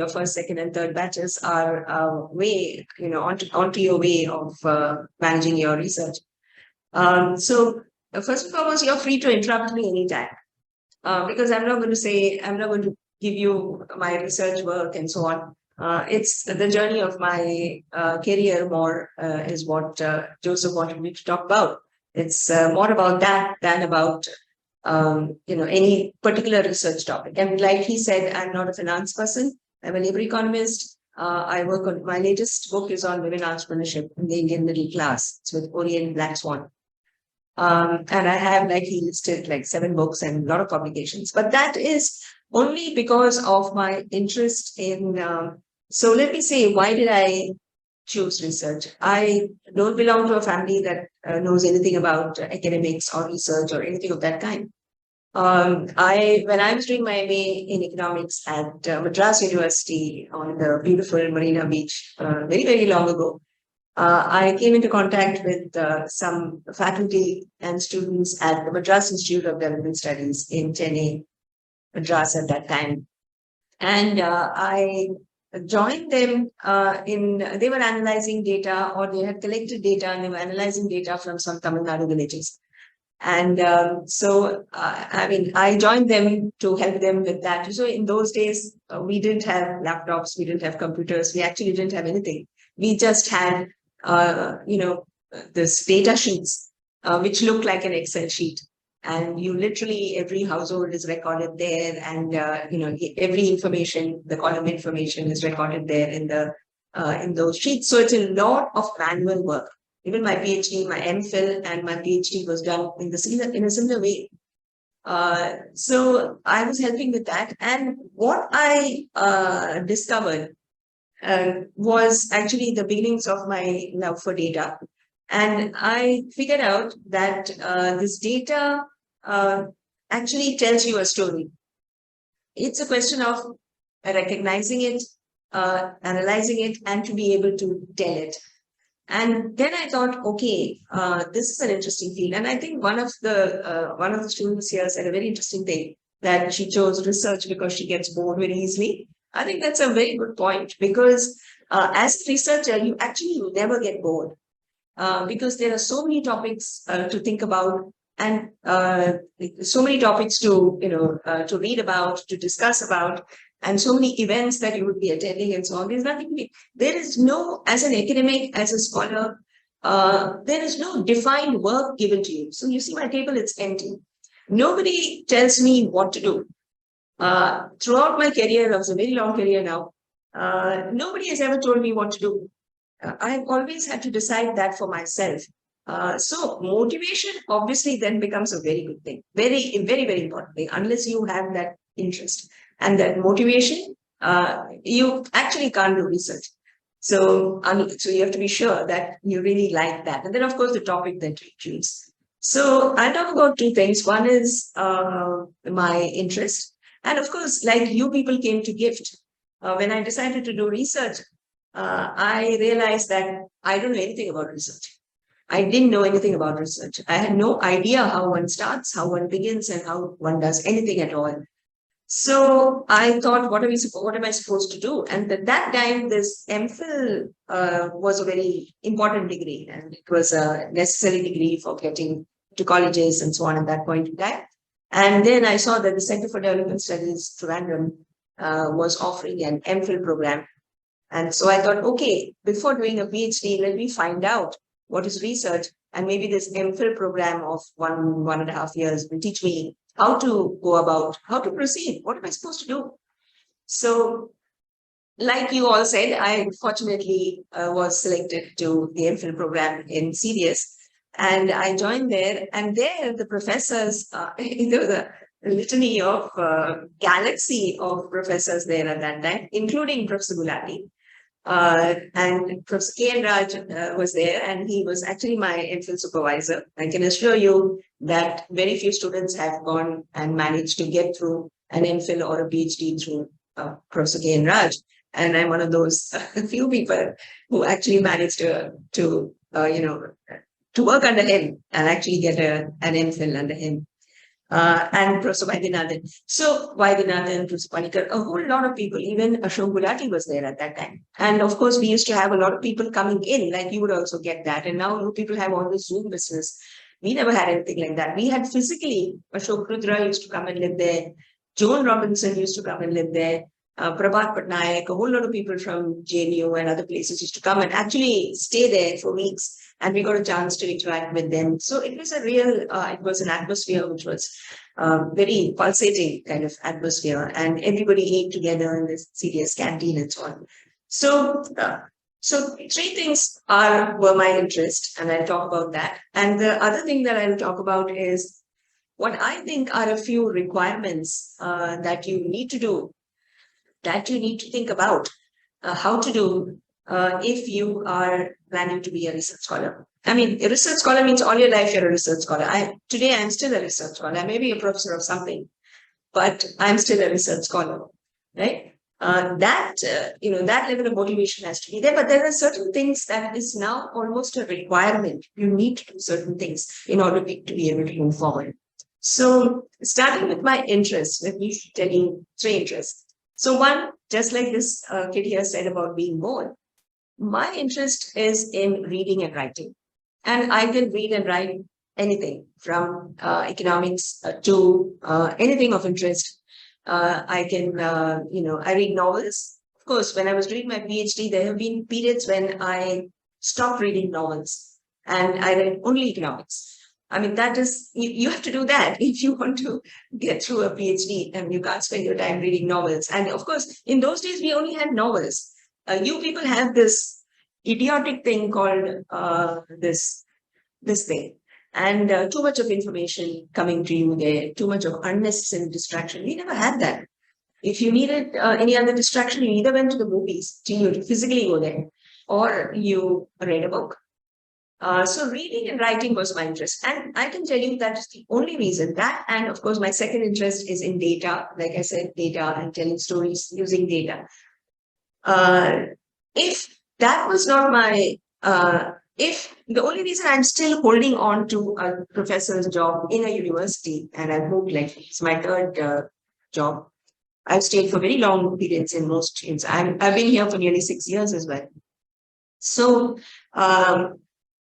your first, second, and third batches are way, onto your way of managing your research. So first and foremost, you're free to interrupt me anytime, because I'm not going to give you my research work and so on. It's the journey of my career more is what Joseph wanted me to talk about. It's more about that than about any particular research topic. And like he said, I'm not a finance person. I'm a labor economist. I work on my latest book is on women entrepreneurship in the Indian middle class. It's with Orion Black Swan. And I have, like he listed, like 7 books and a lot of publications. But that is only because of my interest in. So let me say, why did I choose research? I don't belong to a family that knows anything about academics or research or anything of that kind. When I was doing my MA in economics at Madras University on the beautiful Marina Beach very, very long ago, I came into contact with some faculty and students at the Madras Institute of Development Studies in Chennai, Madras at that time. And I joined them they were analyzing data, or they had collected data and they were analyzing data from some Tamil Nadu villages. And I joined them to help them with that. So in those days, we didn't have laptops, we didn't have computers, we actually didn't have anything. We just had, this data sheets, which looked like an Excel sheet. And you literally, every household is recorded there, and every information, the column information is recorded there in those sheets. So it's a lot of manual work. Even my PhD, my MPhil, and my PhD was done in a similar way. So I was helping with that, and what I discovered was actually the beginnings of my love for data. And I figured out that this data actually tells you a story. It's a question of recognizing it, analyzing it, and to be able to tell it. And then I thought, okay, this is an interesting field. And I think one of the students here said a very interesting thing, that she chose research because she gets bored very easily. I think that's a very good point, because as a researcher, you actually never get bored, because there are so many topics to think about, and so many topics to read about, to discuss about, and so many events that you would be attending and so on. There is no, as an academic, as a scholar, there is no defined work given to you. So you see my table, it's empty. Nobody tells me what to do. Throughout my career, it was a very long career now, nobody has ever told me what to do. I've always had to decide that for myself. So motivation obviously then becomes a very good thing, very, very, very important thing. Unless you have that interest and that motivation, you actually can't do research. So you have to be sure that you really like that. And then, of course, the topic that you choose. So I'll talk about 2 things. One is my interest. And of course, like you people came to GIFT. When I decided to do research, I realized that I don't know anything about research. I didn't know anything about research. I had no idea how one starts, how one begins, and how one does anything at all. So I thought, what am I supposed to do? And at that time, this MPhil was a very important degree, and it was a necessary degree for getting to colleges and so on at that point in time. And then I saw that the Center for Development Studies, Trivandrum, was offering an MPhil program. And so I thought, okay, before doing a PhD, let me find out what is research. And maybe this MPhil program of 1.5 years will teach me how to go about, how to proceed. What am I supposed to do? So, like you all said, I fortunately was selected to the MPhil program in CDS. And I joined there. And there, the professors, there was a litany of galaxy of professors there at that time, including Professor Gulati. And Professor K. Raj was there, and he was actually my MPhil supervisor. I can assure you that very few students have gone and managed to get through an MPhil or a PhD through Professor K. Raj. And I'm one of those few people who actually managed to work under him and actually get an MPhil under him. and Professor Vaidyanathan. So Vaidyanathan, Professor Panikar, a whole lot of people, even Ashok Gulati was there at that time. And of course, we used to have a lot of people coming in, like you would also get that. And now people have all this Zoom business. We never had anything like that. We had physically, Ashok Rudra used to come and live there. Joan Robinson used to come and live there. Prabhat Patnaik, a whole lot of people from JNU and other places used to come and actually stay there for weeks. And we got a chance to interact with them. So it was a real, it was an atmosphere which was very pulsating kind of atmosphere. And everybody ate together in this CDS canteen and so on. So three things were my interest, and I'll talk about that. And the other thing that I'll talk about is what I think are a few requirements that you need to do, that you need to think about how to do if you are planning to be a research scholar. I mean, a research scholar means all your life you're a research scholar. Today I'm still a research scholar. I may be a professor of something, but I'm still a research scholar, right? That level of motivation has to be there. But there are certain things that is now almost a requirement. You need to do certain things in order to be able to move forward. So starting with my interests, let me tell you three interests. So one, just like this kid here said about being bored, my interest is in reading and writing. And I can read and write anything from economics to anything of interest. I read novels. Of course, when I was doing my PhD, there have been periods when I stopped reading novels and I read only economics. I mean, that is, you have to do that if you want to get through a PhD, and you can't spend your time reading novels. And of course, in those days, we only had novels. You people have this idiotic thing called this thing. And too much of information coming to you there, too much of unnecessary distraction. We never had that. If you needed any other distraction, you either went to the movies, you physically go there, or you read a book. So reading and writing was my interest. And I can tell you that is the only reason that, and of course, my second interest is in data. Like I said, data and telling stories using data. If that was not my, if the only reason I'm still holding on to a professor's job in a university, and I've moved, like it's my third job. I've stayed for very long periods in most teams. I've been here for nearly 6 years as well. So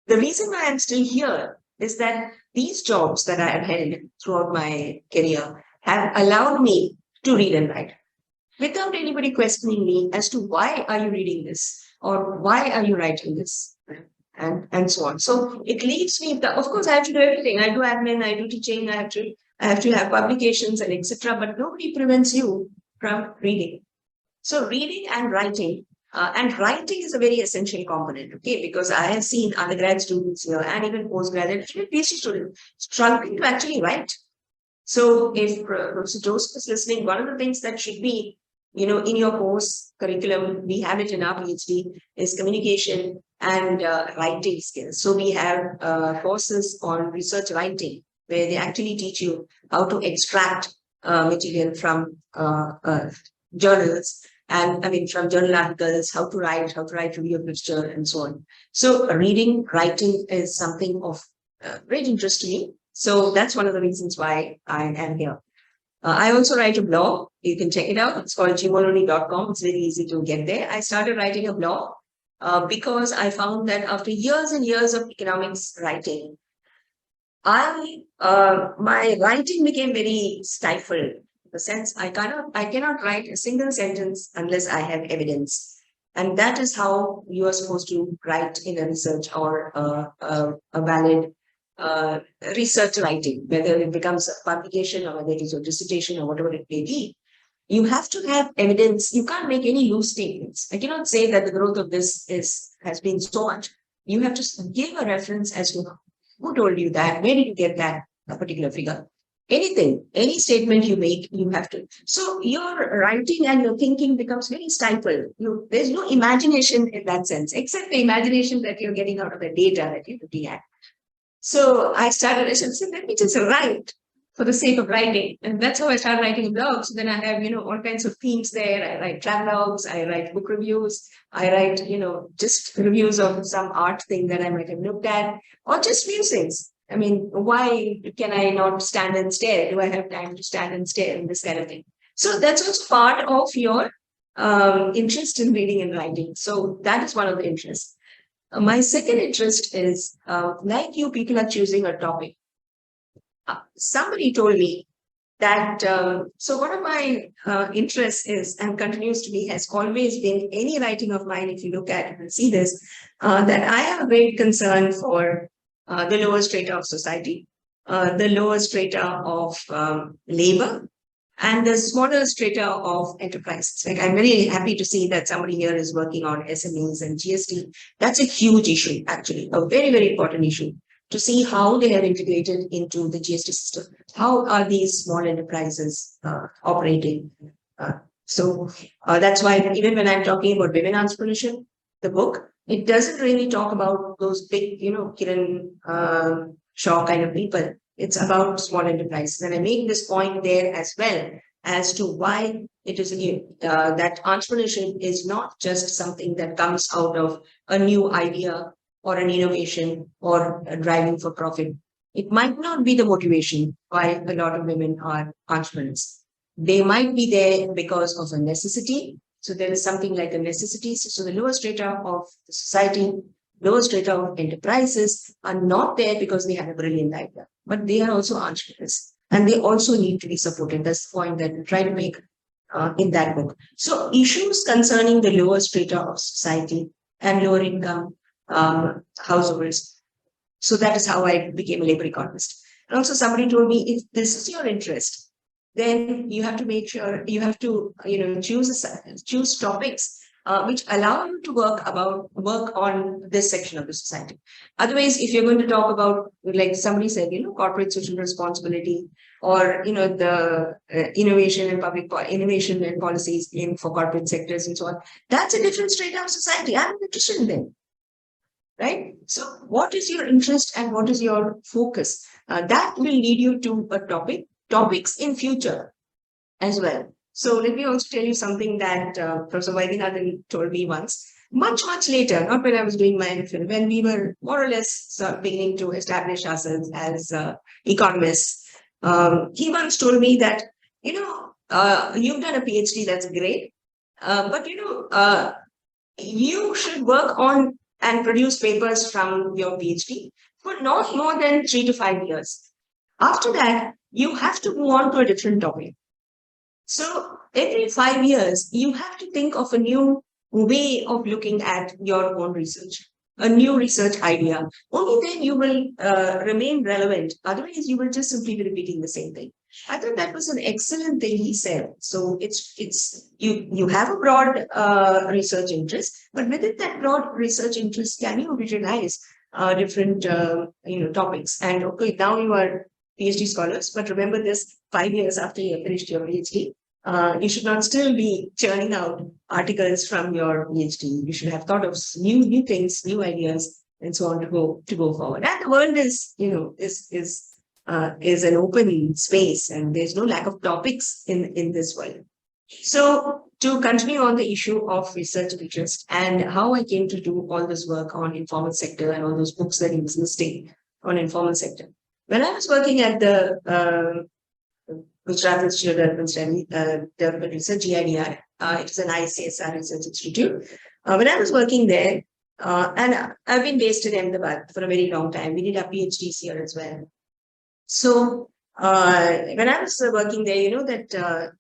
the reason why I'm still here is that these jobs that I have held throughout my career have allowed me to read and write without anybody questioning me as to why are you reading this or why are you writing this, and so on. So it leaves me, of course, I have to do everything. I do admin, I do teaching, I have to have publications and etc. But nobody prevents you from reading. So reading and writing. And writing is a very essential component, okay, because I have seen undergrad students here and even postgraduate, even PhD students struggling to actually write. So if Professor Joseph is listening, one of the things that should be, in your course curriculum, we have it in our PhD, is communication and writing skills. So we have courses on research writing, where they actually teach you how to extract material from journals. And I mean, from journal articles, how to write review of literature, and so on. So reading, writing is something of great interest to me. So that's one of the reasons why I am here. I also write a blog. You can check it out. It's called gmoloni.com. It's very easy to get there. I started writing a blog because I found that after years and years of economics writing, my writing became very stifled. The sense I cannot write a single sentence unless I have evidence, and that is how you are supposed to write in a research or a valid research writing, whether it becomes a publication or whether it is a dissertation or whatever it may be. You have to have evidence. You can't make any loose statements. I cannot say that the growth of this has been so much. You have to give a reference as to who told you that, where did you get that particular figure. Anything, any statement you make, you have to. So your writing and your thinking becomes very stifled. There's no imagination in that sense, except the imagination that you're getting out of the data that you're looking at. So I said, let me just write for the sake of writing. And that's how I started writing blogs. So then I have, all kinds of themes there. I write travelogues, I write book reviews, I write, just reviews of some art thing that I might have looked at, or just few things. I mean, why can I not stand and stare? Do I have time to stand and stare and this kind of thing? So that's also part of your interest in reading and writing. So that is one of the interests. My second interest is like you, people are choosing a topic. Somebody told me that so one of my interests is and continues to be has always been any writing of mine. If you look at it and see this, that I have a great concern for the lower strata of society, the lower strata of labor, and the smaller strata of enterprises. Like, I'm very happy to see that somebody here is working on SMEs and GST. That's a huge issue, actually, a very, very important issue to see how they are integrated into the GST system. How are these small enterprises operating? That's why even when I'm talking about women entrepreneurship, the book, it doesn't really talk about those big, Kiran Shaw kind of people. It's about small enterprises. And I make this point there as well as to why it is that entrepreneurship is not just something that comes out of a new idea or an innovation or a driving for profit. It might not be the motivation why a lot of women are entrepreneurs. They might be there because of a necessity. So there is something like a necessity. So the lower strata of the society, lower strata of enterprises are not there because they have a brilliant idea, but they are also entrepreneurs and they also need to be supported. That's the point that we try to make in that book. So issues concerning the lower strata of society and lower income households. So that is how I became a labor economist. And also somebody told me, if this is your interest, then you have to make sure you have to, choose topics which allow you to work on this section of the society. Otherwise, if you're going to talk about, like somebody said, corporate social responsibility, or the innovation and policies in for corporate sectors and so on, that's a different strata of society. I'm interested in them, right? So, what is your interest and what is your focus? That will lead you to a topics in future as well. So let me also tell you something that Professor Vaidyanathan told me once, much later, not when I was doing my MPhil, when we were more or less beginning to establish ourselves as economists. He once told me that, you've done a PhD, that's great, but you should work on and produce papers from your PhD for not more than 3 to 5 years. After that, you have to move on to a different topic. So every 5 years, you have to think of a new way of looking at your own research, a new research idea. Only then you will remain relevant. Otherwise, you will just simply be repeating the same thing. I thought that was an excellent thing he said. So it's you have a broad research interest, but within that broad research interest, can you visualize different topics? And okay, now you are PhD scholars, but remember this: 5 years after you have finished your PhD, you should not still be churning out articles from your PhD. You should have thought of new things, new ideas, and so on to go forward. And the world is is an open space, and there's no lack of topics in this world. So to continue on the issue of research interest and how I came to do all this work on informal sector and all those books that he was listing on informal sector. When I was working at the Gujarat Institute of Development Research, GIDR, it is an ICSR research institute. When I was working there, and I've been based in Ahmedabad for a very long time, we did our PhDs here as well. So when I was working there, you know that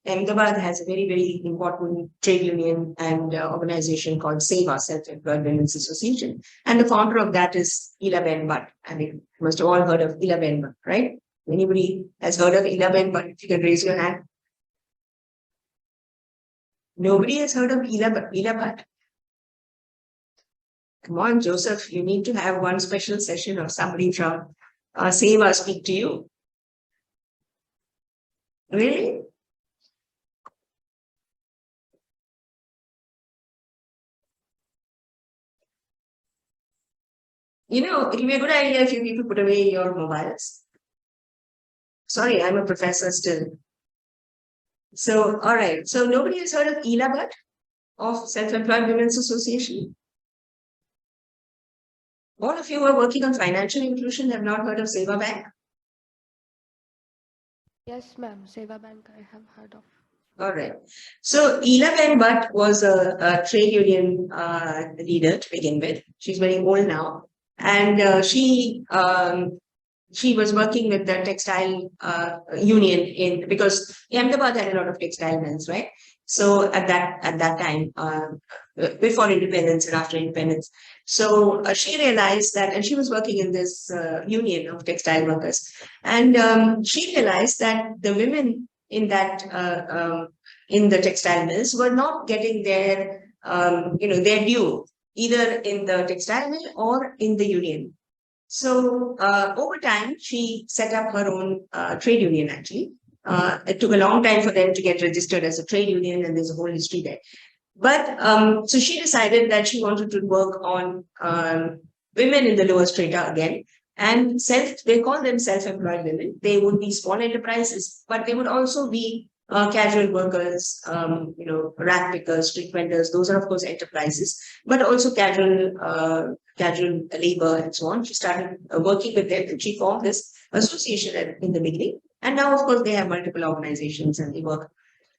Ahmedabad has a very, very important trade union and organization called SEVA, Self-Employed Women's Association. And the founder of that is Ila Ben Butt. I mean, you must have all heard of Ila Ben Butt, right? Anybody has heard of Ila Ben Butt? If you can raise your hand. Nobody has heard of Ila Butt. Come on, Joseph, you need to have one special session of somebody from SEVA speak to you. Really? It will be a good idea if you people put away your mobiles. Sorry, I'm a professor still. So, all right. So nobody has heard of Ila Butt of Self-Employed Women's Association? All of you who are working on financial inclusion have not heard of Seva Bank? Yes, ma'am. Seva Bank I have heard of. All right. So Ela Butt was a trade union leader to begin with. She's very old now. And she was working with the textile union because Ahmedabad had a lot of textile mills, right? So at that time, before independence and after independence, so she realized that, and she was working in this union of textile workers, and she realized that the women in the textile mills were not getting their due either in the textile mill or in the union. So over time, she set up her own trade union, actually. It took a long time for them to get registered as a trade union, and there's a whole history there. But so she decided that she wanted to work on women in the lower strata again. And they call them self-employed women. They would be small enterprises, but they would also be casual workers, rat pickers, street vendors. Those are, of course, enterprises, but also casual labor and so on. She started working with them. She formed this association in the beginning. And now, of course, they have multiple organizations and they work.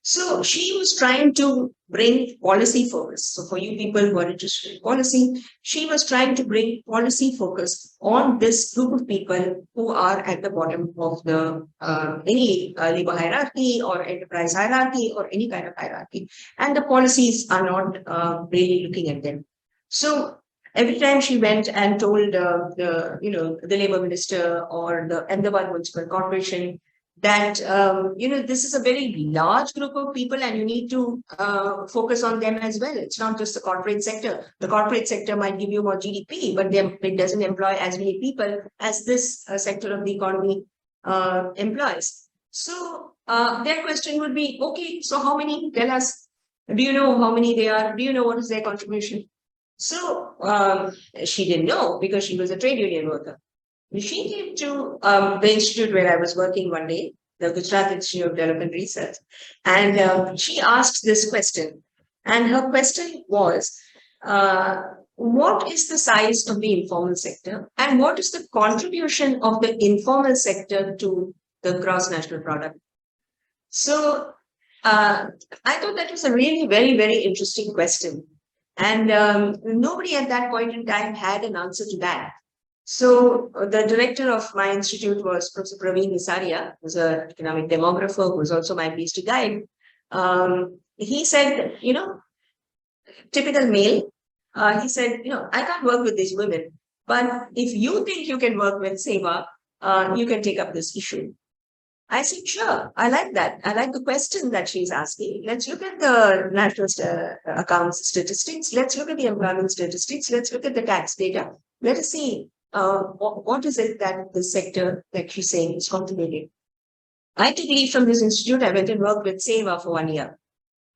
So she was trying to bring policy focus. So for you people who are interested in policy, she was trying to bring policy focus on this group of people who are at the bottom of the any labor hierarchy or enterprise hierarchy or any kind of hierarchy, and the policies are not really looking at them. So every time she went and told the labor minister or the Ahmedabad Municipal Corporation that this is a very large group of people and you need to focus on them as well. It's not just the corporate sector. The corporate sector might give you more GDP, but it doesn't employ as many people as this sector of the economy employs. So their question would be, okay, so how many? Tell us. Do you know how many they are? Do you know what is their contribution? So she didn't know because she was a trade union worker. She came to the institute where I was working one day, the Gujarat Institute of Development Research, and she asked this question. And her question was, what is the size of the informal sector and what is the contribution of the informal sector to the gross national product? So I thought that was a really very, very interesting question. And nobody at that point in time had an answer to that. So the director of my institute was Professor Praveen Nisaria, who's an economic demographer, who's also my PhD guide. He said, typical male, he said, I can't work with these women, but if you think you can work with Seva, you can take up this issue. I said, sure, I like that. I like the question that she's asking. Let's look at the national accounts statistics. Let's look at the employment statistics. Let's look at the tax data. Let us see what is it that the sector, like she's saying, is contributing. I took leave from this institute. I went and worked with Seva for 1 year.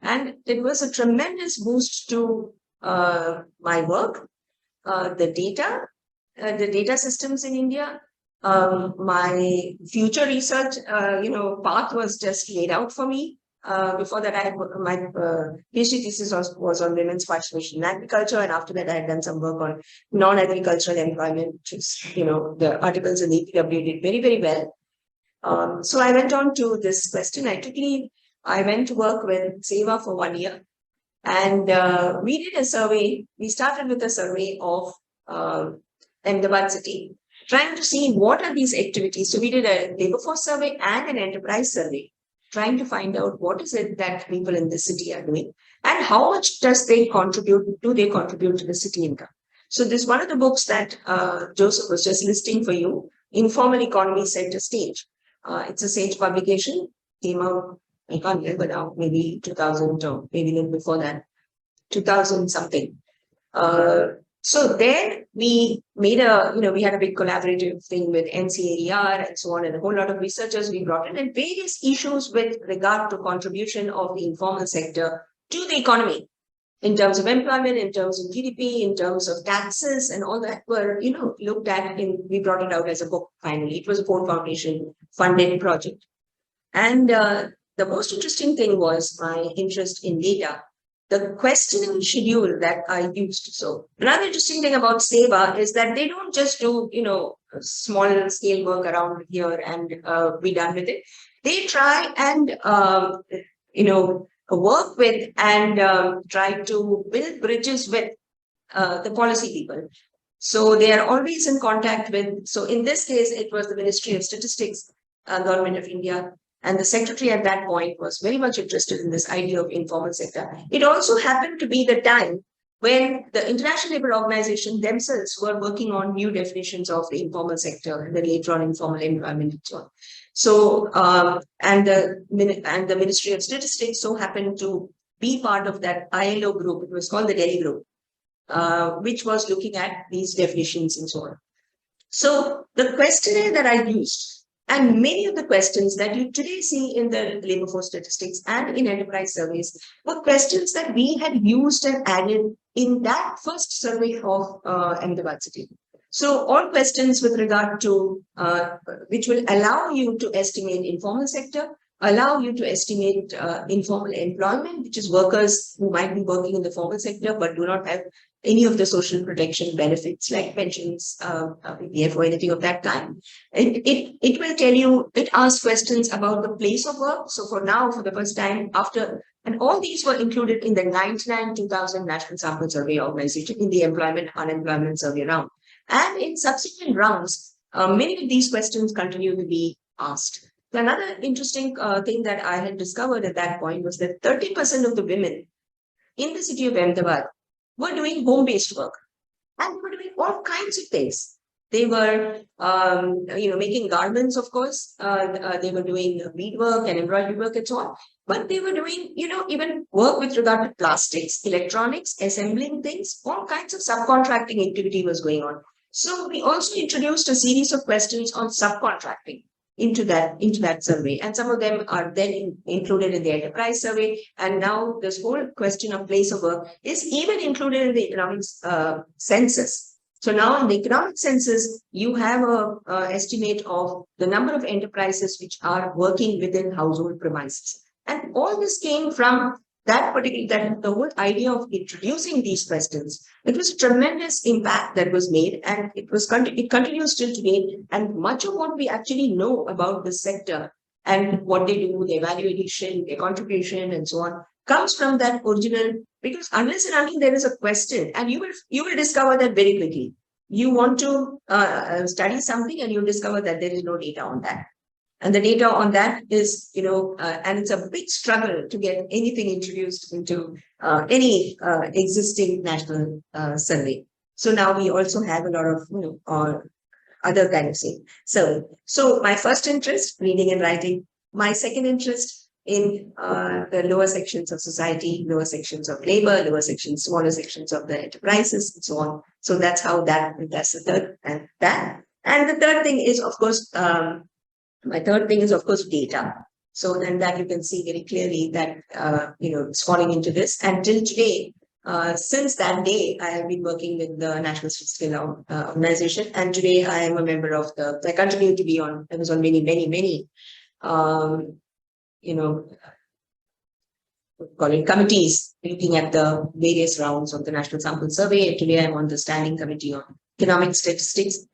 And it was a tremendous boost to my work, the data systems in India. My future research, path was just laid out for me. Before that, my PhD thesis was on women's participation in agriculture, and after that, I had done some work on non-agricultural employment, which is, the articles in the EPW did very, very well. So I went on to this question. I took leave. I went to work with Seva for 1 year, and we did a survey. We started with a survey of Ahmedabad city, trying to see what are these activities. So we did a labor force survey and an enterprise survey, trying to find out what is it that people in the city are doing and how much do they contribute to the city income. So this is one of the books that Joseph was just listing for you, Informal Economy Center Stage. It's a Sage publication, came out, I can't remember now, maybe 2000 or maybe a little before that, 2000 something. So there we made we had a big collaborative thing with NCAER and so on, and a whole lot of researchers we brought in, and various issues with regard to contribution of the informal sector to the economy in terms of employment, in terms of GDP, in terms of taxes, and all that were, looked at, and we brought it out as a book finally. It was a Ford Foundation funded project. And the most interesting thing was my interest in data. the questioning schedule that I used. So another interesting thing about Seva is that they don't just do, small scale work around here and be done with it. They try and, work with and try to build bridges with the policy people. So they are always in contact with, so in this case, it was the Ministry of Statistics, Government of India, and the secretary at that point was very much interested in this idea of informal sector. It also happened to be the time when the International Labour Organization themselves were working on new definitions of the informal sector and then later on informal employment and so on. So, and the Ministry of Statistics so happened to be part of that ILO group. It was called the Delhi group, which was looking at these definitions and so on. So the questionnaire that I used, and many of the questions that you today see in the labor force statistics and in enterprise surveys were questions that we had used and added in that first survey of Ahmedabad city. So all questions with regard to which will allow you to estimate informal sector, allow you to estimate informal employment, which is workers who might be working in the formal sector but do not have any of the social protection benefits like pensions, PPF or anything of that kind. It will tell you, it asks questions about the place of work. So for now, for the first time after, and all these were included in the 99-2000 National Sample Survey Organization in the employment, unemployment survey round. And in subsequent rounds, many of these questions continue to be asked. Another interesting thing that I had discovered at that point was that 30% of the women in the city of Ahmedabad were doing home-based work, and they were doing all kinds of things. They were, making garments, of course. They were doing beadwork and embroidery work and so on. But they were doing, even work with regard to plastics, electronics, assembling things, all kinds of subcontracting activity was going on. So we also introduced a series of questions on subcontracting into that survey, and some of them are then included in the enterprise survey. And now this whole question of place of work is even included in the economics census. So now in the economic census, you have a estimate of the number of enterprises which are working within household premises, and all this came from that the whole idea of introducing these questions. It was a tremendous impact that was made, and it continues till today. And much of what we actually know about this sector and what they do, their value addition, their contribution, and so on, comes from that original. Because unless and until there is a question, and you will discover that very quickly. You want to study something, and you discover that there is no data on that. And the data on that is, and it's a big struggle to get anything introduced into any existing national survey. So now we also have a lot of, other kind of thing. So my first interest, reading and writing. My second interest in the lower sections of society, lower sections of labor, lower sections, smaller sections of the enterprises, and so on. So that's the third and that. And the third thing is, of course, my third thing is, of course, data. So, and that you can see very clearly that, it's falling into this. And till today, since that day, I have been working with the National Statistical Organization. And today I am a member of I continue to be I was on many, call it committees, looking at the various rounds of the National Sample Survey. And today I'm on the Standing Committee on Economic Statistics.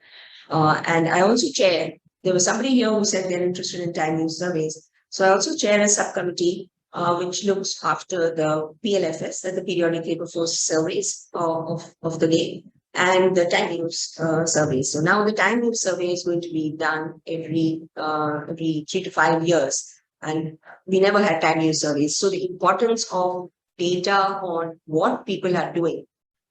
And I also chair. There was somebody here who said they're interested in time use surveys. So I also chair a subcommittee which looks after the PLFS, the periodic labor force surveys of the day, and the time use surveys. So now the time use survey is going to be done every 3 to 5 years, and we never had time use surveys. So the importance of data on what people are doing,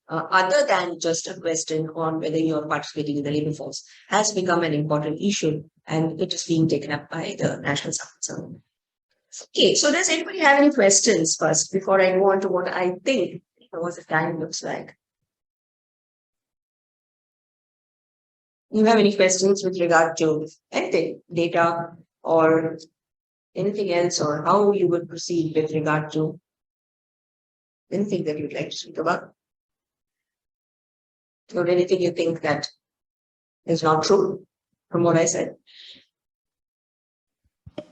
other than just a question on whether you are participating in the labor force, has become an important issue, and it is being taken up by the National Sample Survey. Okay, so does anybody have any questions first before I go on to what I think what the time looks like? You have any questions with regard to anything, data or anything else, or how you would proceed with regard to anything that you'd like to speak about? Or anything you think that is not true from what I said?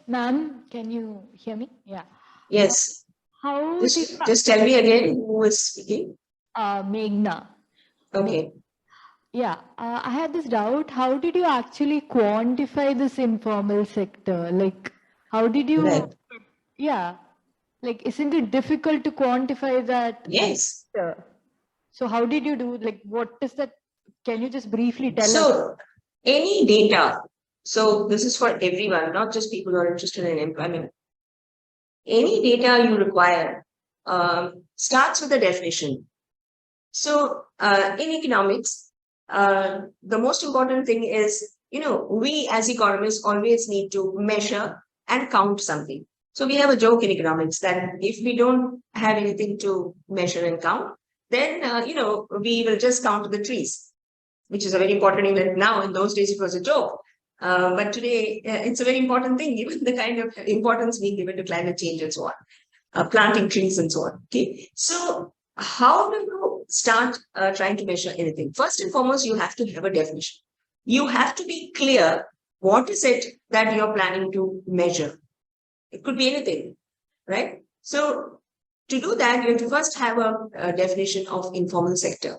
Ma'am, can you hear me? Yeah. Yes. How did you, Just tell me again who is speaking. Meghna? Okay. Yeah, I had this doubt. How did you actually quantify this informal sector? Like, how did you, Right. yeah, like, isn't it difficult to quantify that Yes. sector? So how did you do, like, what is that? Can you just briefly tell us? So any data, so this is for everyone, not just people who are interested in employment. Any data you require starts with a definition. So in economics, the most important thing is, we as economists always need to measure and count something. So we have a joke in economics that if we don't have anything to measure and count, then, we will just count the trees, which is a very important event now. In those days, it was a joke. But today, it's a very important thing, given the kind of importance being given to climate change and so on, planting trees and so on. Okay. So, how do you start trying to measure anything? First and foremost, you have to have a definition. You have to be clear what is it that you're planning to measure. It could be anything, right? So, to do that, you have to first have a definition of informal sector.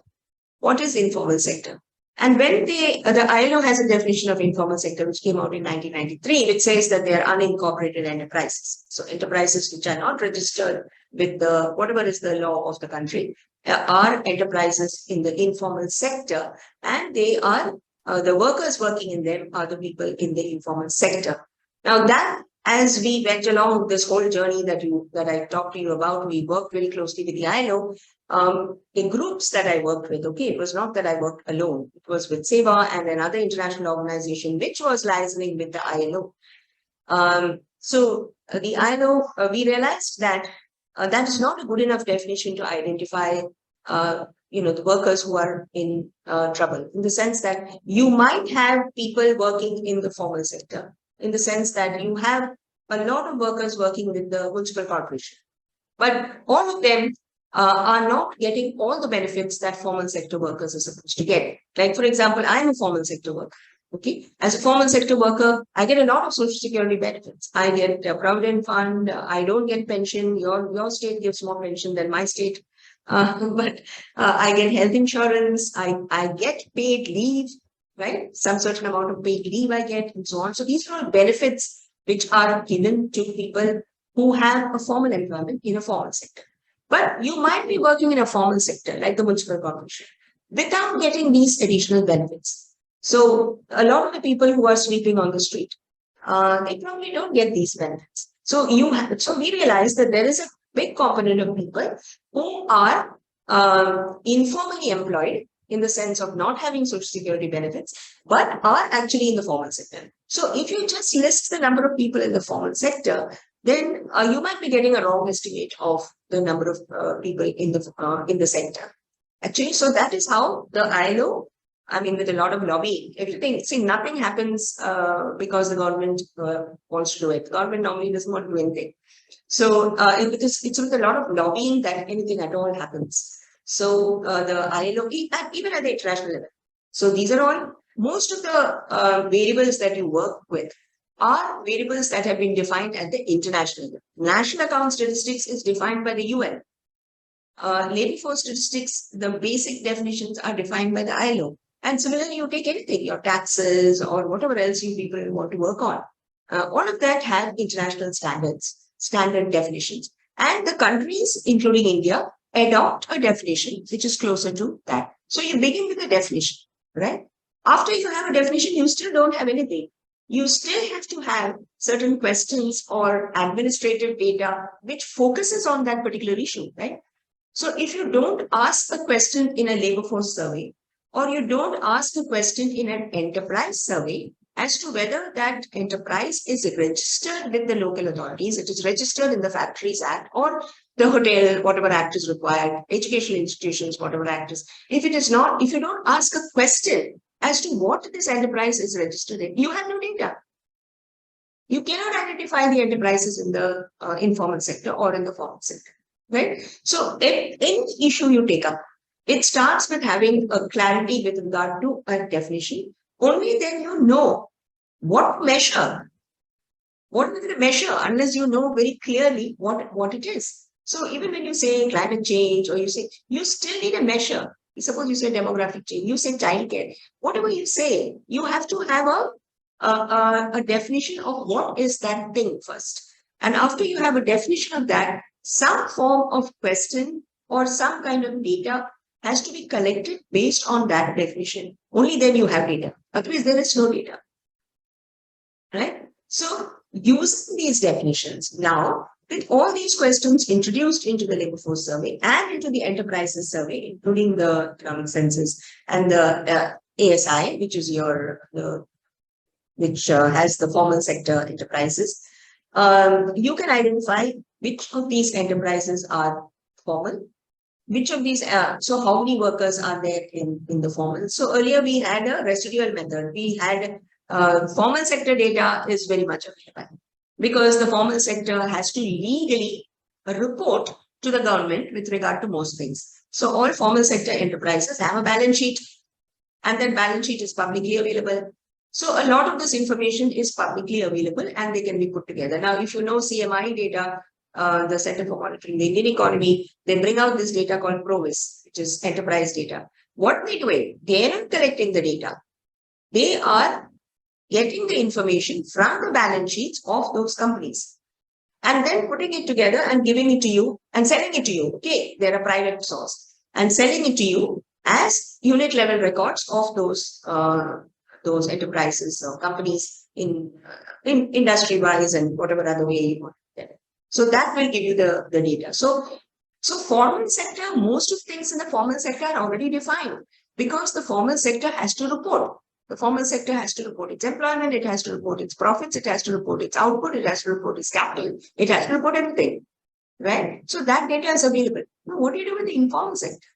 What is informal sector? And when the ILO has a definition of informal sector, which came out in 1993, which says that they are unincorporated enterprises. So enterprises which are not registered with the whatever is the law of the country are enterprises in the informal sector, and they are the workers working in them are the people in the informal sector. Now that as we went along this whole journey that I talked to you about, we worked very closely with the ILO in groups that I worked with. Okay, it was not that I worked alone. It was with SEWA and another international organization which was liaising with the ILO. The ILO, we realized that that is not a good enough definition to identify, the workers who are in trouble. In the sense that you might have people working in the formal sector, in the sense that you have a lot of workers working with the municipal corporation, but all of them are not getting all the benefits that formal sector workers are supposed to get. Like, for example, I'm a formal sector worker. Okay. As a formal sector worker, I get a lot of social security benefits. I get a provident fund. I don't get pension. Your state gives more pension than my state. But I get health insurance. I get paid leave, right? Some certain amount of paid leave I get, and so on. So these are all benefits which are given to people who have a formal employment in a formal sector. But you might be working in a formal sector like the municipal corporation without getting these additional benefits. So a lot of the people who are sweeping on the street, they probably don't get these benefits. So we realize that there is a big component of people who are informally employed in the sense of not having social security benefits, but are actually in the formal sector. So if you just list the number of people in the formal sector, then you might be getting a wrong estimate of the number of people in the sector. Actually, so that is how the ILO, I mean, with a lot of lobbying, everything. See, nothing happens because the government wants to do it. The government normally doesn't want to do anything. So it's with a lot of lobbying that anything at all happens. So the ILO, even at the international level. So these are all, most of the variables that you work with are variables that have been defined at the international level. National account statistics is defined by the UN. Labor force statistics, the basic definitions are defined by the ILO. And similarly, you take anything, your taxes or whatever else you people want to work on. All of that have international standards, standard definitions. And the countries, including India, adopt a definition which is closer to that. So you begin with a definition, right? After you have a definition, you still don't have anything. You still have to have certain questions or administrative data which focuses on that particular issue, right? So if you don't ask a question in a labor force survey, or you don't ask a question in an enterprise survey as to whether that enterprise is registered with the local authorities, it is registered in the Factories Act or the hotel, whatever act is required, educational institutions, whatever act is. If it is not, if you don't ask a question as to what this enterprise is registered in, you have no data. You cannot identify the enterprises in the informal sector or in the formal sector, right? So if any issue you take up, it starts with having a clarity with regard to a definition. Only then you know what measure, what will the measure, unless you know very clearly what it is. So even when you say climate change, or you say, you still need a measure. Suppose you say demographic change, you say childcare, whatever you say, you have to have a definition of what is that thing first. And after you have a definition of that, some form of question or some kind of data has to be collected based on that definition. Only then you have data. Otherwise, there is no data. Right? So using these definitions now, with all these questions introduced into the labor force survey and into the enterprises survey, including the economic census and the ASI, which is which has the formal sector enterprises, you can identify which of these enterprises are formal, which of these, so how many workers are there in the formal. So earlier we had a residual method. We had formal sector data is very much available because the formal sector has to legally report to the government with regard to most things. So all formal sector enterprises have a balance sheet, and that balance sheet is publicly available. So a lot of this information is publicly available and they can be put together. Now, if you know CMI data, the Center for Monitoring the Indian Economy, they bring out this data called PROVIS, which is enterprise data. What they're doing, they're not collecting the data. They are getting the information from the balance sheets of those companies and then putting it together and giving it to you and selling it to you. Okay, they're a private source and selling it to you as unit level records of those enterprises or companies in industry wise and whatever other way you want to get it. So that will give you the data. So formal sector, most of things in the formal sector are already defined because the formal sector has to report. The formal sector has to report its employment, it has to report its profits, it has to report its output, it has to report its capital, it has to report everything. Right? So that data is available. Now, what do you do with the informal sector?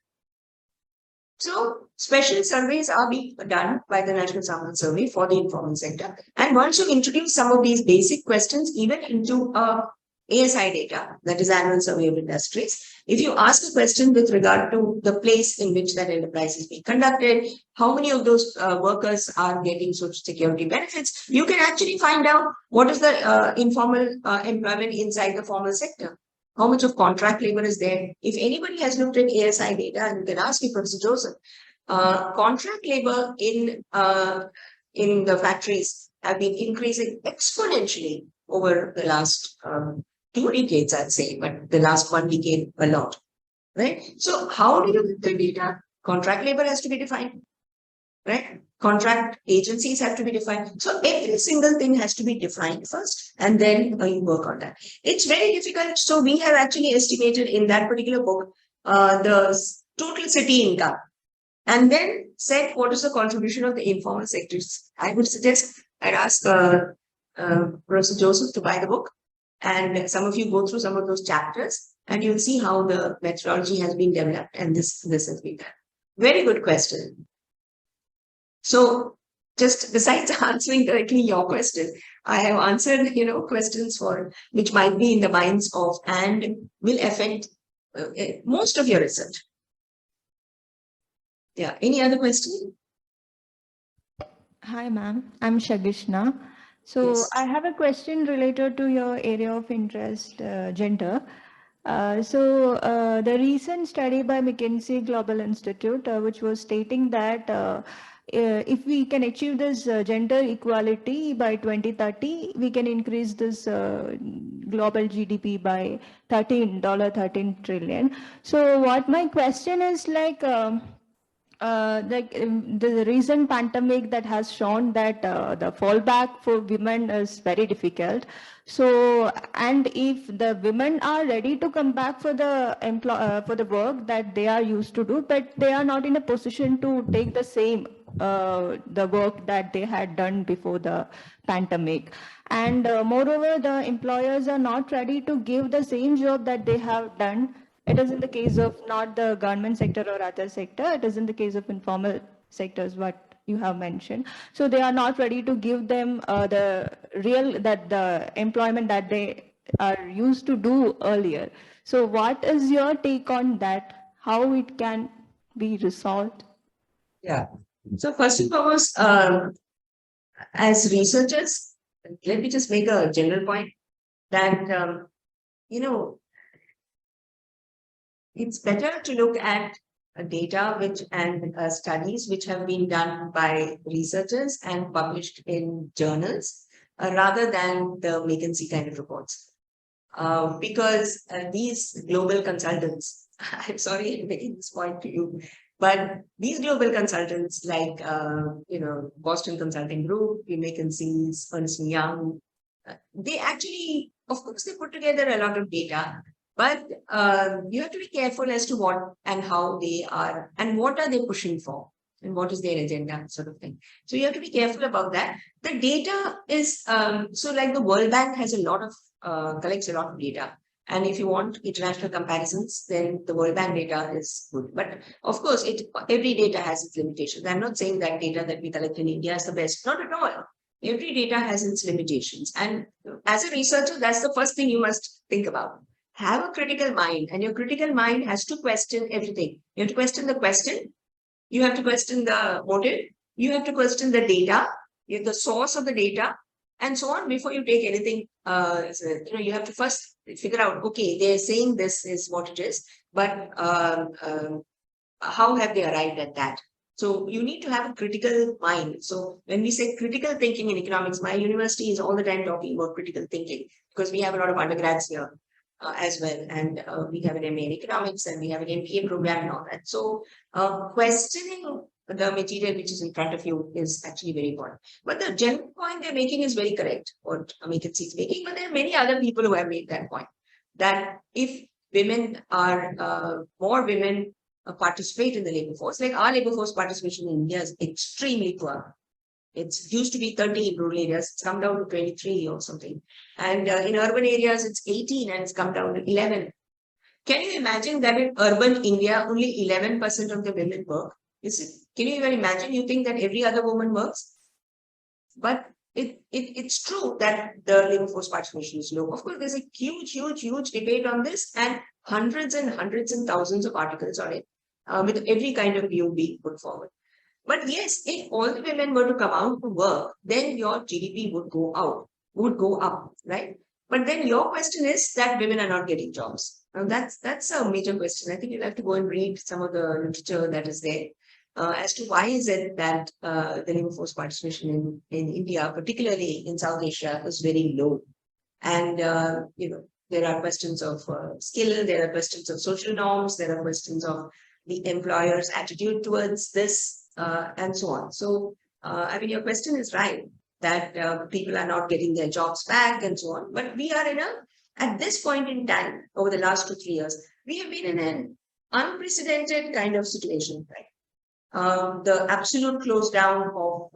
So special surveys are being done by the National Sample Survey for the informal sector. And once you introduce some of these basic questions, even into ASI data, that is Annual Survey of Industries, if you ask a question with regard to the place in which that enterprise is being conducted, how many of those workers are getting social security benefits, you can actually find out what is the informal employment inside the formal sector. How much of contract labor is there? If anybody has looked at ASI data, and you can ask me, Professor Joseph, contract labor in the factories have been increasing exponentially over the last 2 decades, I'd say, but the last 1 decade a lot, right? So how do you get the data? Contract labor has to be defined, right? Contract agencies have to be defined. So every single thing has to be defined first, and then you work on that. It's very difficult. So we have actually estimated in that particular book the total city income, and then said what is the contribution of the informal sectors. I would suggest I'd ask Professor Joseph to buy the book, and some of you go through some of those chapters, and you'll see how the methodology has been developed, and this has been done. Very good question. So just besides answering directly your question, I have answered, questions for which might be in the minds of and will affect most of your research. Yeah. Any other question? Hi, ma'am. I'm Shagishna. So Yes. I have a question related to your area of interest, gender. The recent study by McKinsey Global Institute, which was stating that if we can achieve this gender equality by 2030, we can increase this global GDP by $13 trillion. So what my question is like, the recent pandemic that has shown that the fallback for women is very difficult. So, and if the women are ready to come back for the work that they are used to do, but they are not in a position to take the same the work that they had done before the pandemic. And moreover, the employers are not ready to give the same job that they have done. It is in the case of not the government sector or other sector. It is in the case of informal sectors, what you have mentioned. So they are not ready to give them the employment that they are used to do earlier. So what is your take on that? How it can be resolved? Yeah. So first and foremost, as researchers, let me just make a general point that, it's better to look at data and studies which have been done by researchers and published in journals rather than the vacancy kind of reports. Because these global consultants, I'm sorry I'm making this point to you, but these global consultants like, Boston Consulting Group, McKinsey's, Ernst & Young, they actually, of course, they put together a lot of data, but you have to be careful as to what and how they are and what are they pushing for and what is their agenda sort of thing. So you have to be careful about that. The data is, so like the World Bank has a lot of, collects a lot of data. And if you want international comparisons, then the World Bank data is good. But of course, every data has its limitations. I'm not saying that data that we collect in India is the best. Not at all. Every data has its limitations. And as a researcher, that's the first thing you must think about. Have a critical mind, and your critical mind has to question everything. You have to question the question. You have to question the motive. You have to question the data, the source of the data, and so on before you take anything. You have to first figure out, okay, they're saying this is what it is, but how have they arrived at that? So you need to have a critical mind. So when we say critical thinking in economics, my university is all the time talking about critical thinking because we have a lot of undergrads here as well. And we have an MA in economics and we have an MBA program and all that. So questioning the material which is in front of you is actually very important. But the general point they're making is very correct, what McKinsey is making. But there are many other people who have made that point, that if women are, more women participate in the labor force, like our labor force participation in India is extremely poor. It used to be 30 in rural areas, it's come down to 23 or something. And in urban areas, it's 18 and it's come down to 11. Can you imagine that in urban India, only 11% of the women work? Can you even imagine? You think that every other woman works? But it's true that the labor force participation is low. Of course, there's a huge debate on this and hundreds and thousands of articles on it with every kind of view being put forward. But yes, if all the women were to come out to work, then your GDP would go up, right? But then your question is that women are not getting jobs. Now that's a major question. I think you'll have to go and read some of the literature that is there as to why is it that the labor force participation in India, particularly in South Asia, is very low. And there are questions of skill, there are questions of social norms, there are questions of the employer's attitude towards this, and so on. So, your question is right, that people are not getting their jobs back and so on. But we are at this point in time, over the last 2-3 years, we have been in an unprecedented kind of situation, right? The absolute close down of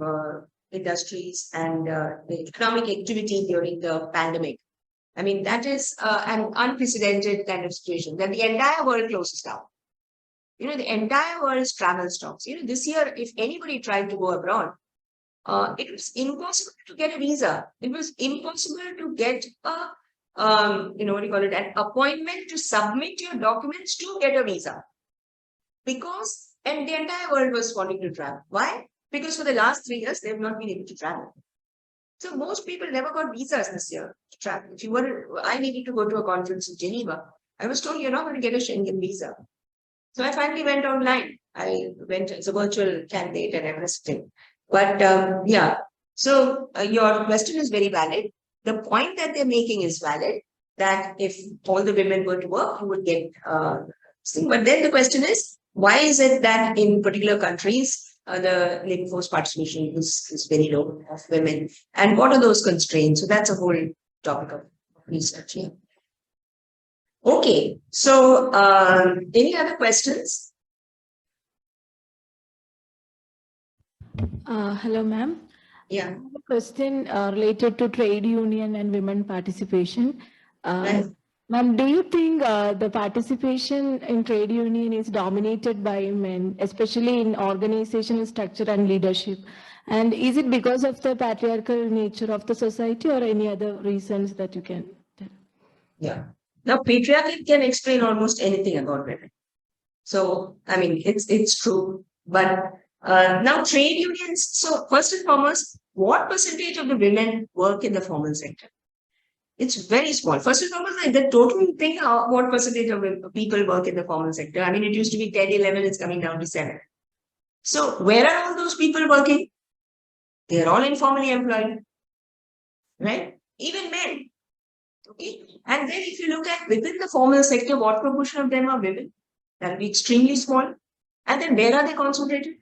industries and the economic activity during the pandemic. That is an unprecedented kind of situation, that the entire world closes down. The entire world's travel stops. This year, if anybody tried to go abroad, it was impossible to get a visa. It was impossible to get an appointment to submit your documents to get a visa. And the entire world was wanting to travel. Why? Because for the last 3 years, they have not been able to travel. So most people never got visas this year to travel. I needed to go to a conference in Geneva. I was told you're not going to get a Schengen visa. So I finally went online. I went as a virtual candidate and everything. But so your question is very valid. The point that they're making is valid, that if all the women were to work, you would get but then the question is, why is it that in particular countries, the labor force participation is very low of women? And what are those constraints? So that's a whole topic of research here. Okay, so any other questions? Hello, ma'am. Yeah. I have a question related to trade union and women participation. Right. Ma'am, do you think the participation in trade union is dominated by men, especially in organizational structure and leadership? And is it because of the patriarchal nature of the society or any other reasons that you can tell? Yeah. Now, patriarchy can explain almost anything about women. So, it's true. But now trade unions, so first and foremost, what percentage of the women work in the formal sector? It's very small. First and foremost, the total thing, what percentage of people work in the formal sector? I mean, it used to be 10, 11, it's coming down to 7. So where are all those people working? They're all informally employed, right? Even men. Okay. And then if you look at within the formal sector, what proportion of them are women? That'll be extremely small. And then where are they concentrated?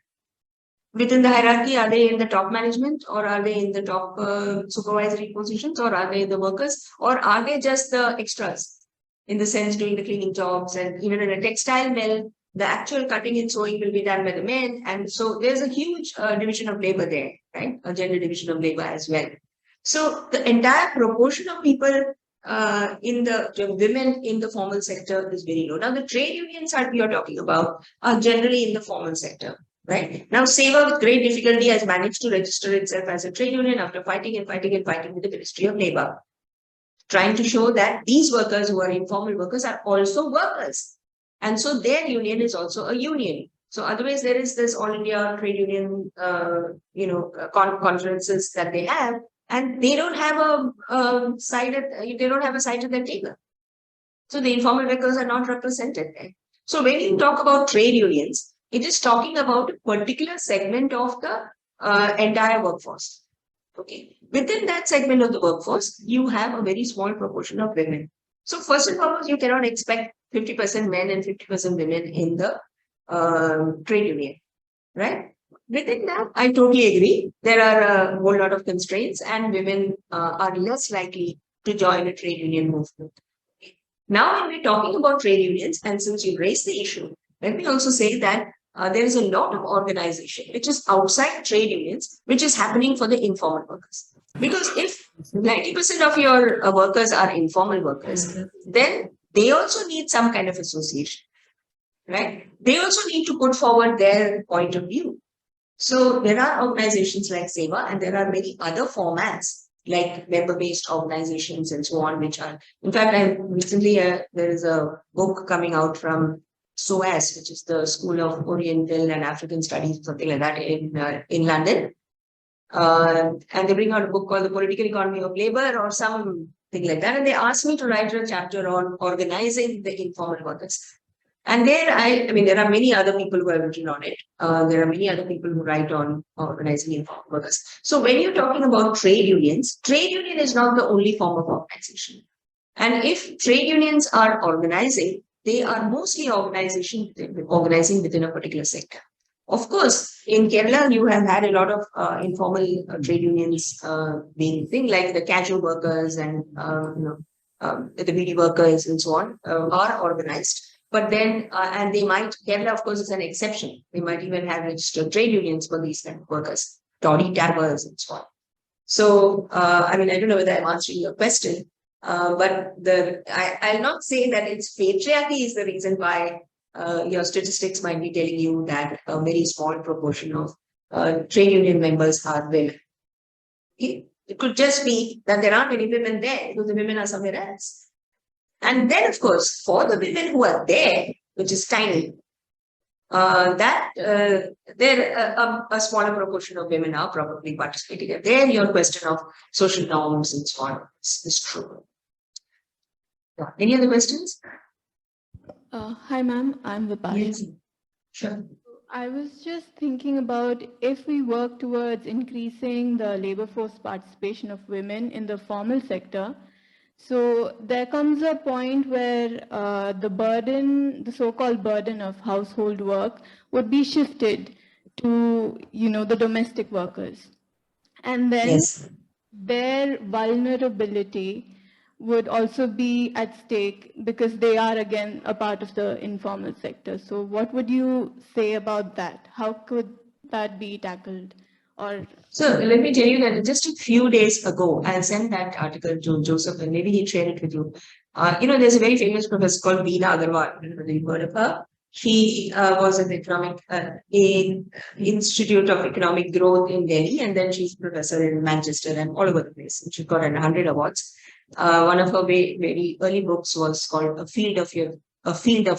Within the hierarchy, are they in the top management, or are they in the top supervisory positions, or are they the workers, or are they just the extras in the sense doing the cleaning jobs? And even in a textile mill, the actual cutting and sewing will be done by the men. And so there's a huge division of labor there, right? A gender division of labor as well. So the entire proportion of people in the women in the formal sector is very low. Now, the trade unions that we are talking about are generally in the formal sector. Right. Now, SEWA with great difficulty has managed to register itself as a trade union after fighting and fighting and fighting with the Ministry of Labour, trying to show that these workers who are informal workers are also workers. And so their union is also a union. So otherwise, there is this All India Trade Union, conferences that they have, and they don't have a side at their table. So the informal workers are not represented there. So when you talk about trade unions, it is talking about a particular segment of the entire workforce. Okay. Within that segment of the workforce, you have a very small proportion of women. So first and foremost, you cannot expect 50% men and 50% women in the trade union, right? Within that, I totally agree. There are a whole lot of constraints, and women are less likely to join a trade union movement. Now, when we're talking about trade unions, and since you raised the issue, let me also say that there is a lot of organization which is outside trade unions, which is happening for the informal workers. Because if 90% of your workers are informal workers, then they also need some kind of association, right? They also need to put forward their point of view. So there are organizations like SEWA, and there are many other formats like member-based organizations and so on, which are, in fact, there is a book coming out from SOAS, which is the School of Oriental and African Studies, something like that, in London. And they bring out a book called The Political Economy of Labor or something like that. And they asked me to write a chapter on organizing the informal workers. And there, there are many other people who have written on it. There are many other people who write on organizing informal workers. So when you're talking about trade union is not the only form of organization. And if trade unions are organizing, they are mostly organizing within a particular sector. Of course, in Kerala, you have had a lot of informal trade unions being things like the casual workers and the BD workers and so on are organized. But then, and they might, Kerala, of course, is an exception. They might even have registered trade unions for these kind of workers, Tory tappers and so on. So, I don't know whether I'm answering your question, but I'll not say that it's patriarchy is the reason why your statistics might be telling you that a very small proportion of trade union members are women. It could just be that there aren't many women there because the women are somewhere else. And then, of course, for the women who are there, which is tiny, a smaller proportion of women are probably participating. There, your question of social norms and so on is true. Yeah. Any other questions? Hi, ma'am. I'm Vipash. Yes. Sure. I was just thinking about if we work towards increasing the labor force participation of women in the formal sector. So there comes a point where the so-called burden of household work would be shifted to, the domestic workers. And then their vulnerability would also be at stake because they are, again, a part of the informal sector. So what would you say about that? How could that be tackled? So let me tell you that just a few days ago, I'll send that article to Joseph and maybe he'll share it with you. There's a very famous professor called Veena Agarwal. You've heard of her. She was at the Institute of Economic Growth in Delhi, and then she's a professor in Manchester and all over the place. And she's got 100 awards. One of her very, very early books was called A Field of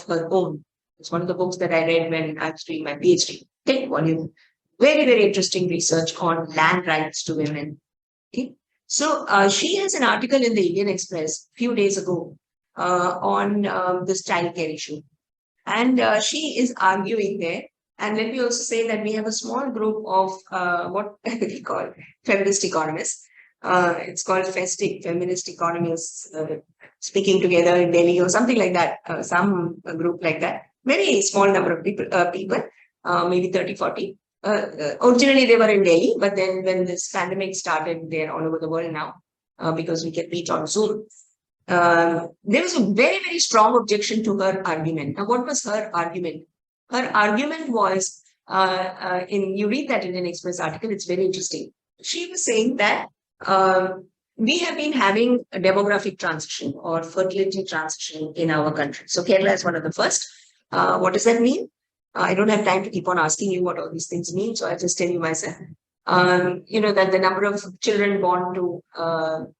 Her Own. It's one of the books that I read when I was doing my PhD. 10 volume. Very, very interesting research on land rights to women. Okay. So she has an article in the Indian Express a few days ago on this childcare issue. And she is arguing there. And let me also say that we have a small group of what we call feminist economists. It's called FESTIC, Feminist Economists Speaking Together in Delhi or something like that, some group like that. Very small number of people, maybe 30, 40. Originally, they were in Delhi, but then when this pandemic started, they're all over the world now because we can meet on Zoom. There was a very, very strong objection to her argument. Now, what was her argument? Her argument was, you read that Indian Express article, it's very interesting. She was saying that we have been having a demographic transition or fertility transition in our country. So Kerala is one of the first. What does that mean? I don't have time to keep on asking you what all these things mean, so I'll just tell you myself. That the number of children born to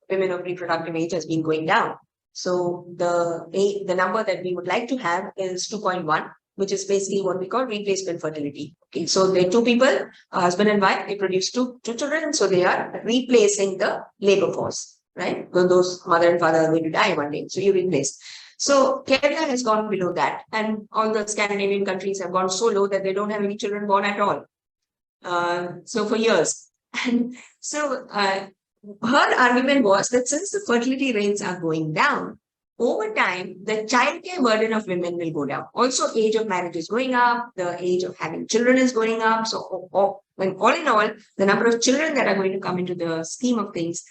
women of reproductive age has been going down. So the number that we would like to have is 2.1, which is basically what we call replacement fertility. Okay, so there are two people, a husband and wife, they produce two children, so they are replacing the labor force, right? So those mother and father are going to die one day, so you replace. So Kerala has gone below that, and all the Scandinavian countries have gone so low that they don't have any children born at all. So for years. And so her argument was that since the fertility rates are going down, over time, the childcare burden of women will go down. Also, age of marriage is going up, the age of having children is going up. So when all in all, the number of children that are going to come into the scheme of things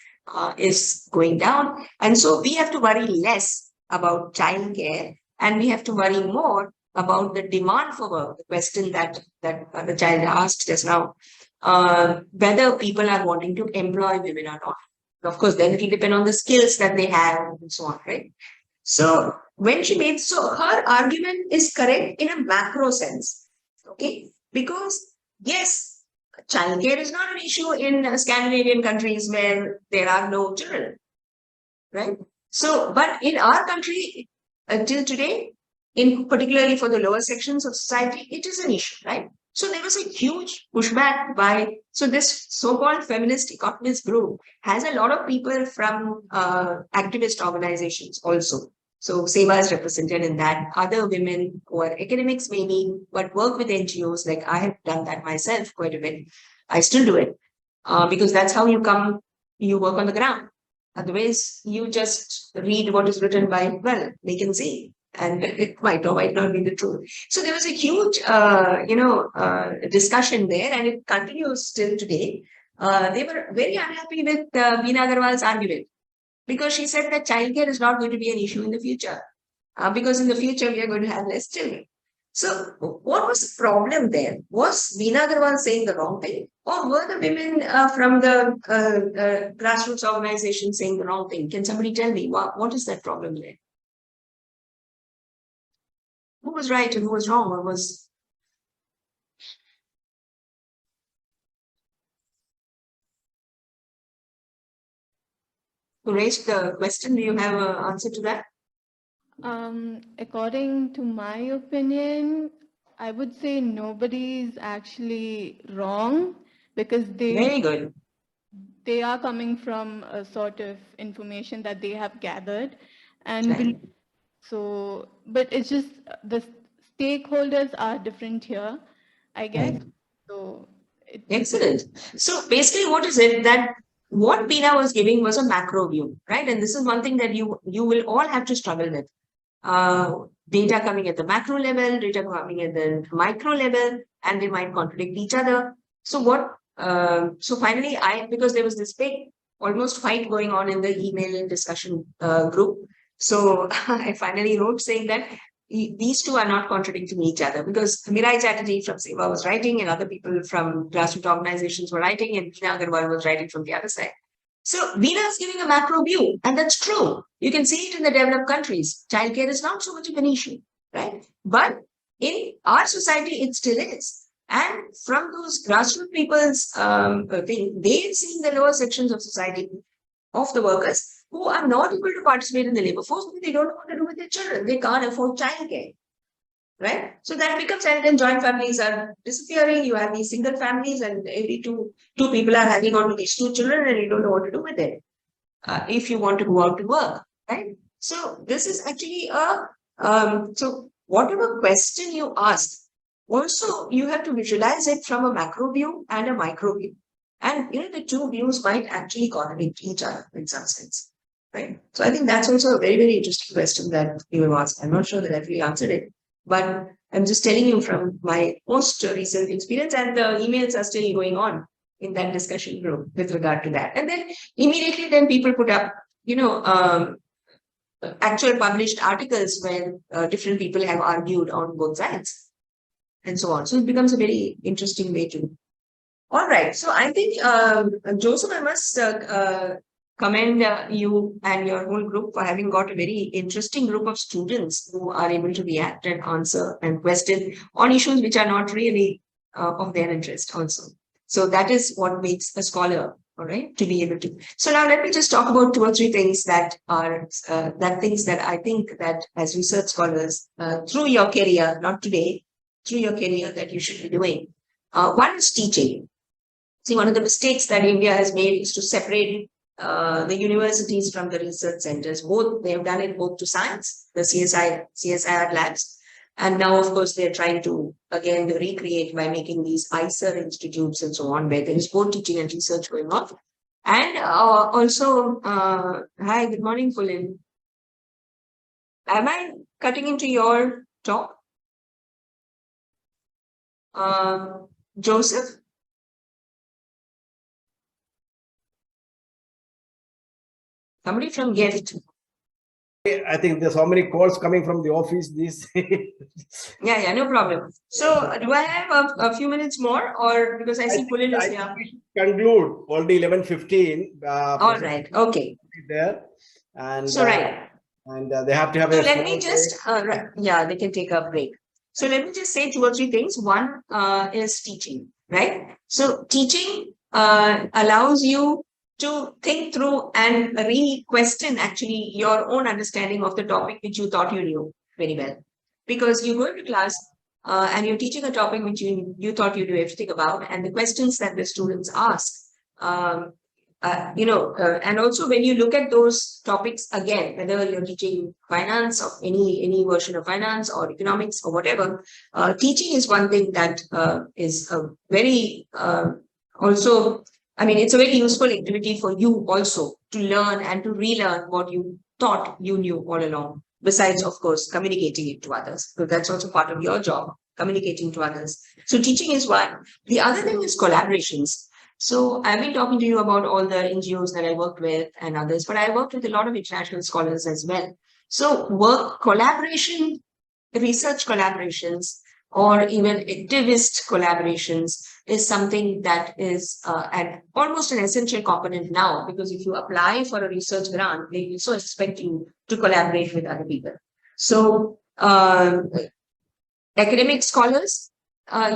is going down. And so we have to worry less about childcare, and we have to worry more about the demand for work, the question that the child asked just now, whether people are wanting to employ women or not. Of course, then it will depend on the skills that they have and so on, right? So her argument is correct in a macro sense, okay? Because yes, childcare is not an issue in Scandinavian countries where there are no children, right? So, but in our country, until today, particularly for the lower sections of society, it is an issue, right? So there was a huge pushback so this so-called feminist economist group has a lot of people from activist organizations also. So Seva is represented in that. Other women who are academics maybe, but work with NGOs, like I have done that myself quite a bit. I still do it because that's how you work on the ground. Otherwise, you just read what is written by, vacancy, and it might or might not be the truth. So there was a huge, discussion there, and it continues still today. They were very unhappy with Veena Agarwal's argument because she said that childcare is not going to be an issue in the future because in the future we are going to have less children. So what was the problem there? Was Veena Agarwal saying the wrong thing? Or were the women from the grassroots organization saying the wrong thing? Can somebody tell me what is that problem there? Who was right and who was wrong? Or was... Who raised the question? Do you have an answer to that? According to my opinion, I would say nobody is actually wrong because Very good. They are coming from a sort of information that they have gathered, and Right. but it's just the stakeholders are different here, I guess. Right. So Excellent. So basically, what is it that what Veena was giving was a macro view, right? And this is one thing that you will all have to struggle with. Data coming at the macro level, data coming at the micro level, and they might contradict each other. So so finally, because there was this big almost fight going on in the email discussion group. So I finally wrote saying that these two are not contradicting each other because Mirai Chatterjee from Seva was writing and other people from grassroots organizations were writing and Veena Agarwal was writing from the other side. So Veena is giving a macro view, and that's true. You can see it in the developed countries. Childcare is not so much of an issue, right? But in our society, it still is. And from those grassroots people's thing, they're seeing the lower sections of society, of the workers, who are not able to participate in the labor force because they don't know what to do with their children. They can't afford childcare. Right? So that becomes, and then joint families are disappearing. You have these single families, and every two people are hanging on to these two children, and you don't know what to do with it. if you want to go out to work, right? So this is actually so whatever question you ask, also you have to visualize it from a macro view and a micro view. And the two views might actually correlate each other in some sense, right? So I think that's also a very, very interesting question that you have asked. I'm not sure that I've really answered it, but I'm just telling you from my most recent experience, and the emails are still going on in that discussion group with regard to that. And then immediately then people put up, actual published articles where different people have argued on both sides and so on. So it becomes a very interesting way to. All right. So I think, Joseph, I must commend you and your whole group for having got a very interesting group of students who are able to react and answer and question on issues which are not really of their interest also. So that is what makes a scholar, all right, to be able to. So now let me just talk about 2 or 3 things that are things that I think that as research scholars, through your career, not today, through your career, that you should be doing. One is teaching. See, one of the mistakes that India has made is to separate the universities from the research centers. Both, they have done it both to science, the CSIR labs, and now, of course, they're trying to, again, recreate by making these ICER institutes and so on, where there is both teaching and research going on. And also, hi, good morning, Pulin. Am I cutting into your talk? Joseph? Somebody from GIFT. I think there's so many calls coming from the office. Yeah, no problem. So, do I have a few minutes more, or because I see Pulin is here? We should conclude already 11:15. All right. Okay. There, and so right. And they have to have. So let me just yeah, they can take a break. So let me just say 2 or 3 things. One is teaching, right? So teaching allows you to think through and re-question actually your own understanding of the topic which you thought you knew very well. Because you go to class and you're teaching a topic which you thought you knew everything about, and the questions that the students ask, and also when you look at those topics again, whether you're teaching finance or any version of finance or economics or whatever, teaching is one thing that is a very also. I mean, it's a very useful activity for you also to learn and to relearn what you thought you knew all along, besides, of course, communicating it to others. So that's also part of your job, communicating to others. So teaching is one. The other thing is collaborations. So I've been talking to you about all the NGOs that I worked with and others, but I worked with a lot of international scholars as well. So collaboration, research collaborations, or even activist collaborations is something that is almost an essential component now, because if you apply for a research grant, they also expect you to collaborate with other people. So academic scholars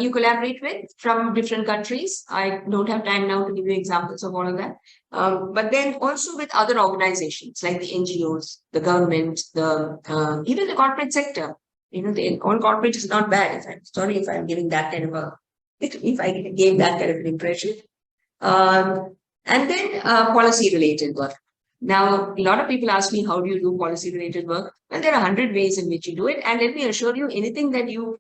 you collaborate with from different countries. I don't have time now to give you examples of all of that. But then also with other organizations like the NGOs, the government, even the corporate sector. All corporate is not bad. Sorry if I'm giving that kind of if I gave that kind of an impression. And then policy related work. Now, a lot of people ask me, how do you do policy related work? Well, there are 100 ways in which you do it. And let me assure you, anything that you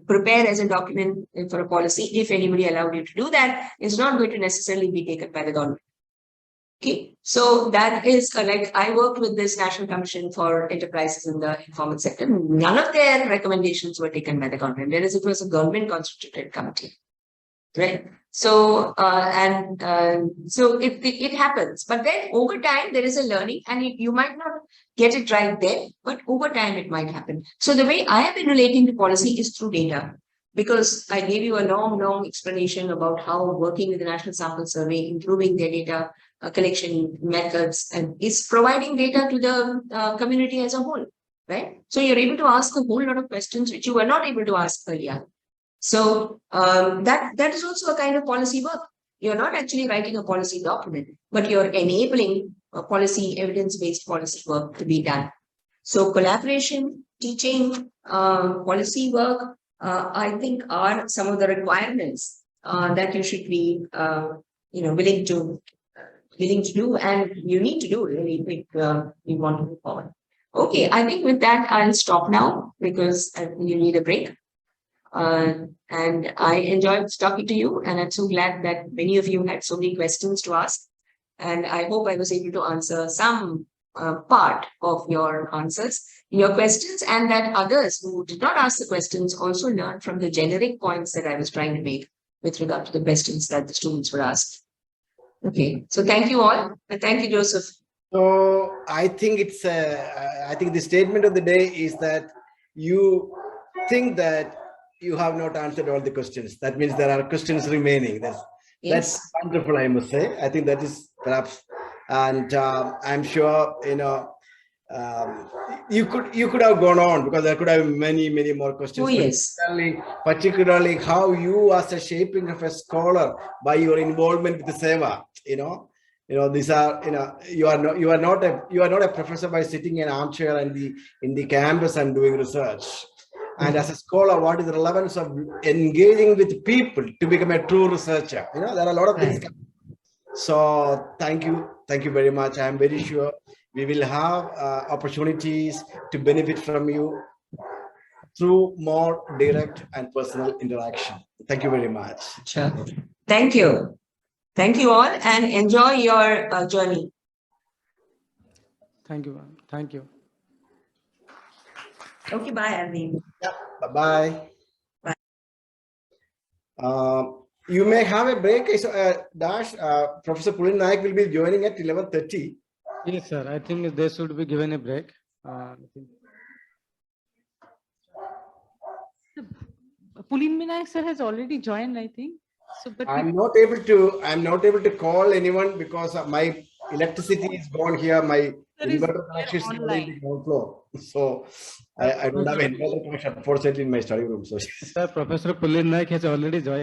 prepare as a document for a policy, if anybody allowed you to do that, is not going to necessarily be taken by the government. Okay, so that is like I worked with this National Commission for Enterprises in the Informal Sector. None of their recommendations were taken by the government, whereas it was a government-constituted committee, right? So so it happens, but then over time there is a learning, and you might not get it right there, but over time it might happen. So the way I have been relating to policy is through data. Because I gave you a long explanation about how working with the National Sample Survey, improving their data collection methods, and is providing data to the community as a whole, right? So you're able to ask a whole lot of questions which you were not able to ask earlier. So that is also a kind of policy work. You're not actually writing a policy document, but you're enabling a policy, evidence-based policy work to be done. So collaboration, teaching, policy work, I think are some of the requirements that you should be, willing to willing to do, and you need to do really if you want to move forward. Okay, I think with that, I'll stop now because you need a break. And I enjoyed talking to you, and I'm so glad that many of you had so many questions to ask. And I hope I was able to answer some part of your answers, your questions, and that others who did not ask the questions also learned from the generic points that I was trying to make with regard to the questions that the students were asked. Okay, so thank you all, and thank you, Joseph. So I think I think the statement of the day is that you think that you have not answered all the questions. That means there are questions remaining. That's wonderful, I must say. I think that is perhaps, and I'm sure you could have gone on because there could have been many more questions. Oh, yes. Particularly how you, as a shaping of a scholar, by your involvement with the Seva, these are you are not a professor by sitting in an armchair and in the campus and doing research. And as a scholar, what is the relevance of engaging with people to become a true researcher? There are a lot of things. So thank you very much. I am very sure we will have opportunities to benefit from you through more direct and personal interaction. Thank you very much. Sure. Thank you. Thank you all, and enjoy your journey. Thank you, ma'am. Thank you. Okay, bye, Arvind. Yeah, bye-bye. You may have a break. Dash, Professor Pulin Naik will be joining at 11:30. Yes, sir. I think they should be given a break. Pulin Minayak sir has already joined, I think. So, but I'm not able to call anyone because my electricity is gone here. My inverter connection is still on the ground floor. So I don't have an inverter connection, unfortunately, in my study room. So Sir, Professor Pulin Naik has already joined.